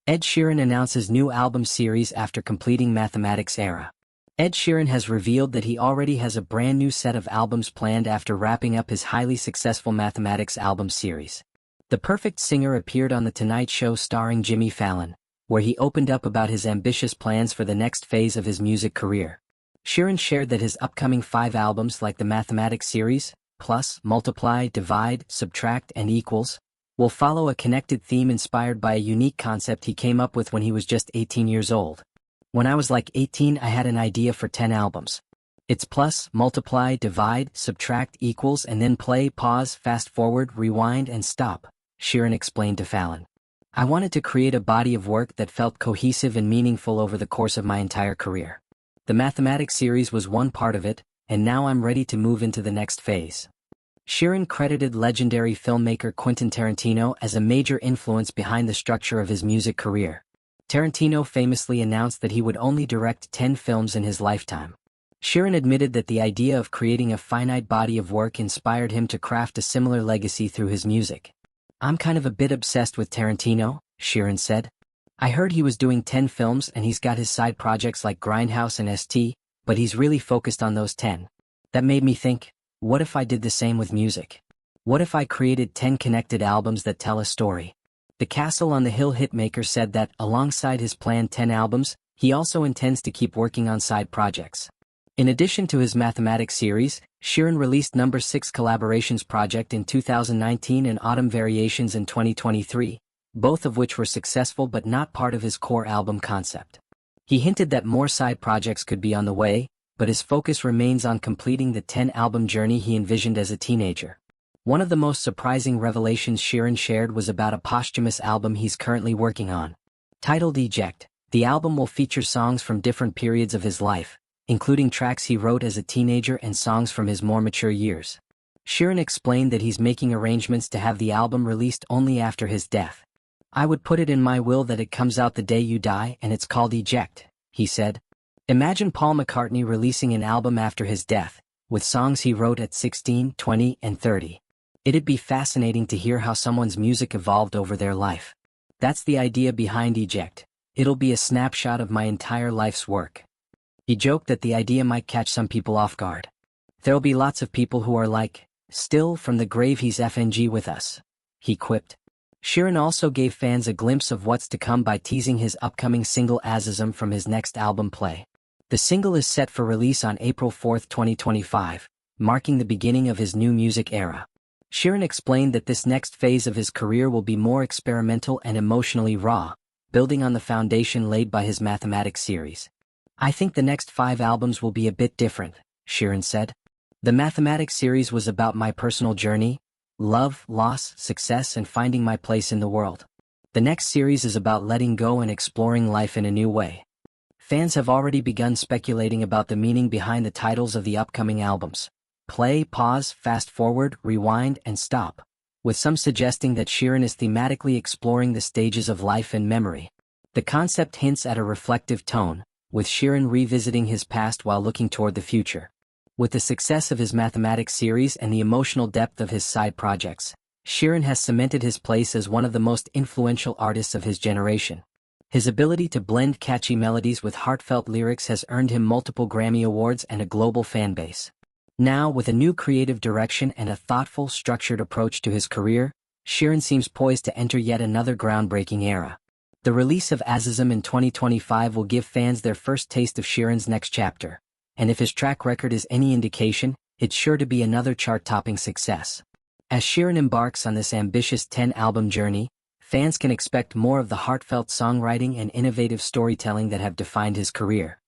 Ed Sheeran announces new album series after completing Mathematics Era. Ed Sheeran has revealed that he already has a brand new set of albums planned after wrapping up his highly successful Mathematics album series. The Perfect Singer appeared on The Tonight Show starring Jimmy Fallon, where he opened up about his ambitious plans for the next phase of his music career. Sheeran shared that his upcoming 5 albums like the Mathematics series, plus, multiply, divide, subtract, and equals, will follow a connected theme inspired by a unique concept he came up with when he was just 18 years old. When I was like 18, I had an idea for 10 albums. It's plus, multiply, divide, subtract, equals, and then play, pause, fast forward, rewind, and stop, Sheeran explained to Fallon. I wanted to create a body of work that felt cohesive and meaningful over the course of my entire career. The Mathematics series was one part of it, and now I'm ready to move into the next phase. Sheeran credited legendary filmmaker Quentin Tarantino as a major influence behind the structure of his music career. Tarantino famously announced that he would only direct 10 films in his lifetime. Sheeran admitted that the idea of creating a finite body of work inspired him to craft a similar legacy through his music. I'm kind of a bit obsessed with Tarantino, Sheeran said. I heard he was doing 10 films and he's got his side projects like Grindhouse and ST, but he's really focused on those 10. That made me think, what if I did the same with music? What if I created 10 connected albums that tell a story? The Castle on the Hill hitmaker said that, alongside his planned 10 albums, he also intends to keep working on side projects. In addition to his Mathematics series, Sheeran released Number 6 Collaborations project in 2019 and Autumn Variations in 2023, both of which were successful but not part of his core album concept. He hinted that more side projects could be on the way, but his focus remains on completing the 10-album journey he envisioned as a teenager. One of the most surprising revelations Sheeran shared was about a posthumous album he's currently working on. Titled Eject, the album will feature songs from different periods of his life, including tracks he wrote as a teenager and songs from his more mature years. Sheeran explained that he's making arrangements to have the album released only after his death. I would put it in my will that it comes out the day you die and it's called Eject, he said. Imagine Paul McCartney releasing an album after his death, with songs he wrote at 16, 20, and 30. It'd be fascinating to hear how someone's music evolved over their life. That's the idea behind Eject. It'll be a snapshot of my entire life's work. He joked that the idea might catch some people off guard. There'll be lots of people who are like, still from the grave he's FNG with us, he quipped. Sheeran also gave fans a glimpse of what's to come by teasing his upcoming single Azism from his next album Play. The single is set for release on April 4, 2025, marking the beginning of his new music era. Sheeran explained that this next phase of his career will be more experimental and emotionally raw, building on the foundation laid by his Mathematics series. I think the next 5 albums will be a bit different, Sheeran said. The Mathematics series was about my personal journey, love, loss, success, and finding my place in the world. The next series is about letting go and exploring life in a new way. Fans have already begun speculating about the meaning behind the titles of the upcoming albums: Play, Pause, Fast Forward, Rewind, and Stop, with some suggesting that Sheeran is thematically exploring the stages of life and memory. The concept hints at a reflective tone, with Sheeran revisiting his past while looking toward the future. With the success of his Mathematics series and the emotional depth of his side projects, Sheeran has cemented his place as one of the most influential artists of his generation. His ability to blend catchy melodies with heartfelt lyrics has earned him multiple Grammy Awards and a global fan base. Now, with a new creative direction and a thoughtful, structured approach to his career, Sheeran seems poised to enter yet another groundbreaking era. The release of Azism in 2025 will give fans their first taste of Sheeran's next chapter, and if his track record is any indication, it's sure to be another chart-topping success. As Sheeran embarks on this ambitious 10-album journey, fans can expect more of the heartfelt songwriting and innovative storytelling that have defined his career.